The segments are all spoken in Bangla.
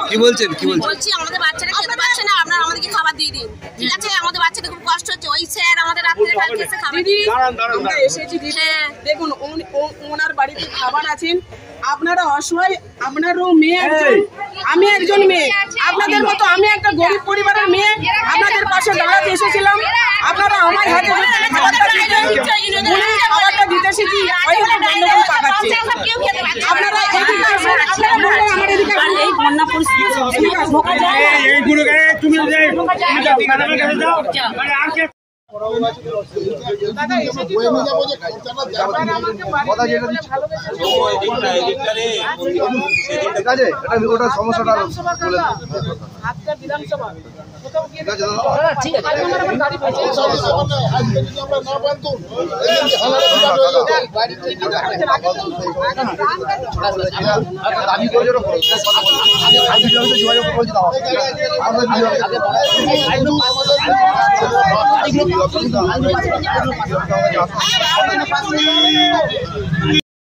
কি বলছেন বলছি আমাদের বাচ্চারা খেতে পাচ্ছে না, আপনারা আমাদেরকে খাবার দিয়ে দিন। ঠিক আছে, আমাদের বাচ্চাদের খুব কষ্ট হচ্ছে। ওই স্যার আমাদের রাত্রে কালকে এসে খাবার দিদি আমরা এসেছি দিদি। দেখুন ওনার বাড়িতে খাবার আছেন, আপনারা অসহায়, আপনারও মেয়ে একজন, আমি একজন মেয়ে, আপনাদের মতো আমি একটা গরিব পরিবারের মেয়ে, আপনাদের পাশে দাঁড়াতে এসেছিলাম। আপনারা আমার হাতে খাবারটা দিতে এসেছি, আপনারা এদিকে আসুন, আপনারা বললেন আমার এদিকে এই বন্যা পরিস্থিতি সমস্যাটা বিধানসভা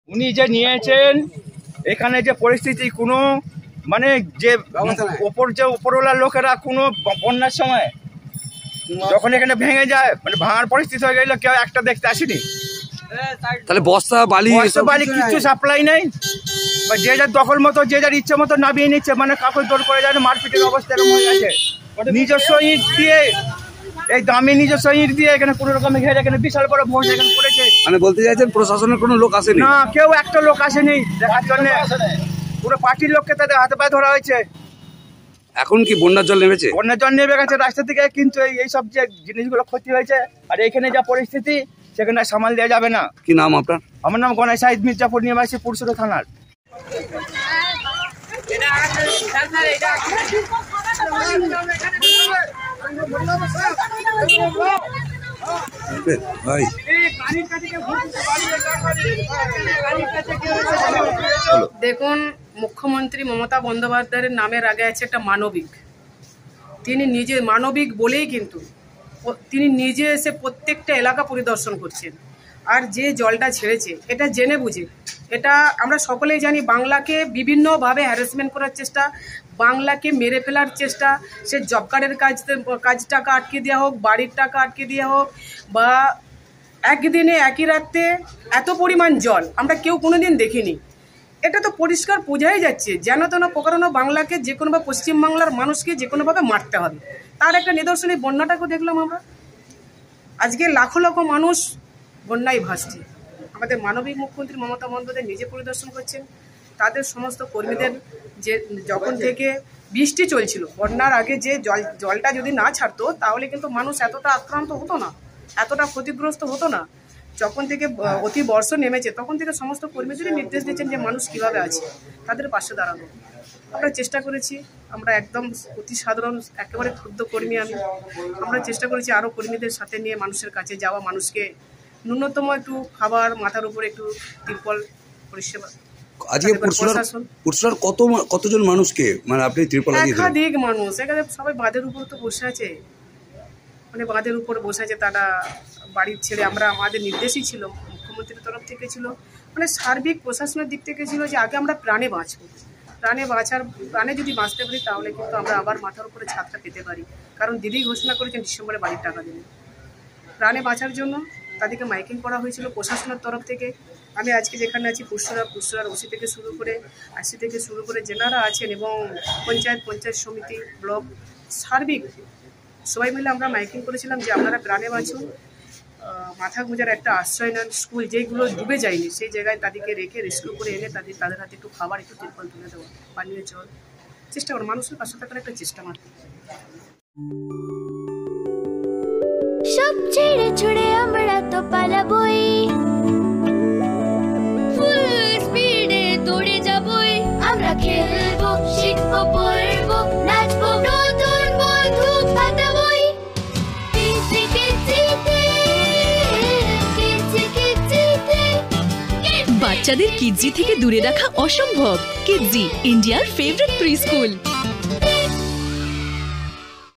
উনি যে নিয়েছেন এখানে যে পরিস্থিতি, কোনো মানে যে উপরওয়ালা লোকেরা কোনো বন্যার সময় যখন এখানে ভেঙে যায়, মানে ভাঙার পরিস্থিতি হয়ে গেল, কেউ একটা দেখতে আসেনি। তাহলে বস্তা বালি কিছু সাপ্লাই নেই, যে যার দখল মতো যে যার ইচ্ছে মতো নামিয়ে নিচ্ছে, মানে কাপড় দৌড় করে যায়, মারপিটের অবস্থা এরকম হয়ে গেছে। নিজস্ব ইট দিয়ে, এই দামি নিজস্ব ইট দিয়ে এখানে কোনো রকম ঘেরে এখানে বিশাল বড় ভোজ এখানে করেছে। মানে বলতে চাইছেন প্রশাসনের কোনো লোক আসেনি? না, কেউ একটা লোক আসেনি দেখার জন্য, পুরো পার্টির লোককে তাদের হাতে পায়ে ধরা হয়েছে। এখন কি বন্যার জল নেমেছে? বন্যার জল নেমে গেছে রাস্তা থেকে, কিন্তু এইসব যে জিনিসগুলো ক্ষতি হয়েছে আর এখানে যা পরিস্থিতি সেখানে সামাল দেওয়া যাবে না। কি নাম আপনার? আমার নাম গণেশ সাহিদ, মির্জাপুর নিবাসী, পুরসুরা থানার। দেখুন, মুখ্যমন্ত্রী মমতা বন্দ্যোপাধ্যায়ের নামের আগে আছে একটা মানবিক। তিনি নিজে মানবিক বলেই কিন্তু তিনি নিজে এসে প্রত্যেকটা এলাকা পরিদর্শন করছেন। আর যে জলটা ছেড়েছে এটা জেনে বুঝে, এটা আমরা সকলেই জানি, বাংলাকে বিভিন্নভাবে হ্যারাসমেন্ট করার চেষ্টা, বাংলাকে মেরে ফেলার চেষ্টা। সে জব কার্ডের কাজ টাকা আটকে দেওয়া হোক, বাড়ির টাকা আটকে দেওয়া হোক, বা একদিনে একই রাত্রে এত পরিমাণ জল আমরা কেউ কোনোদিন দেখিনি। এটা তো পরিষ্কার বোঝাই যাচ্ছে যেন তেন প্রকারণ বাংলাকে যে কোনোভাবে, পশ্চিমবাংলার মানুষকে যে কোনোভাবে মারতে হবে। তার একটা নিদর্শন এই বন্যাটাকেও দেখলাম আমরা। আজকে লাখো লাখো মানুষ বন্যায় ভাসছে। আমাদের মানবিক মুখ্যমন্ত্রী মমতা বন্দ্যোপাধ্যায় নিজে পরিদর্শন করছেন। তাদের সমস্ত কর্মীদের যে যখন থেকে বৃষ্টি চলছিল, বন্যার আগে যে জলটা যদি না ছাড়তো তাহলে কিন্তু মানুষ এতটা আক্রান্ত হতো না, এতটা ক্ষতিগ্রস্ত হতো না। যখন থেকে অতি বর্ষা নেমেছে তখন থেকে সমস্ত কর্মীদের নির্দেশ দিচ্ছেন যে মানুষ কিভাবে আছে, তাদের পাশে দাঁড়ানো। আমরা চেষ্টা করেছি, আমরা একদম অতি সাধারণ একেবারে ক্ষুদ্র কর্মী আমরা চেষ্টা করেছি আরও কর্মীদের সাথে নিয়ে মানুষের কাছে যাওয়া, মানুষকে ন্যূনতম একটু খাবার, মাথার উপরে একটু তিরপল পরিষেবা। আজকে পুরসুরার কতজন মানুষকে মানে আপনি তিরপল দিয়ে দিলেন? একাধিক মানুষ, এখানে সবাই বাঁধের উপর তো বসে আছে, মানে বাঁধের উপর বসে আছে, তারা বাড়ির ছেড়ে, আমরা আমাদের নির্দেশই ছিল, মুখ্যমন্ত্রীর তরফ থেকে ছিল, মানে সার্বিক প্রশাসনের দিক থেকে ছিল যে আগে আমরা প্রাণে বাঁচবো, প্রাণে যদি বাঁচতে পারি তাহলে কিন্তু আমরা আবার মাথার উপরে ছাদটা পেতে পারি। কারণ দিদি ঘোষণা করেছেন ডিসেম্বরে বাড়ির টাকা দেবেন। প্রাণে বাঁচার জন্য তাদেরকে মাইকিং করা হয়েছিল প্রশাসনের তরফ থেকে। আমি আজকে যেখানে আছি পুরসুরার ওসি থেকে শুরু করে আইসি থেকে শুরু করে যেনারা আছেন এবং পঞ্চায়েত সমিতি, ব্লক, সার্বিক সবাই মিলে আমরা মাইকিং করেছিলাম যে আপনারা প্রাণে বাঁচুন, মাথা গোঁজার একটা আশ্রয় নেন। স্কুল যেগুলো ডুবে যায়নি সেই জায়গায় তাদেরকে রেখে রেস্কিউ করে এনে তাদের হাতে একটু খাবার, একটু তিরপল তুলে দেওয়া, পানীয় জল, চেষ্টা করো মানুষের পাশে থাকার একটা চেষ্টা মাত্র। সব ছেড়ে ছুড়ে আমরা তো পালাবই, ফুল স্পিডে দৌড়ে যাবই, আমরা খেলবো, শিখবো, পড়বো, নাচবো, নতুন বন্ধু পাতাবই। বাচ্চাদের কিডজি থেকে দূরে রাখা অসম্ভব। কিডজি, ইন্ডিয়ার ফেভারিট প্রি স্কুল।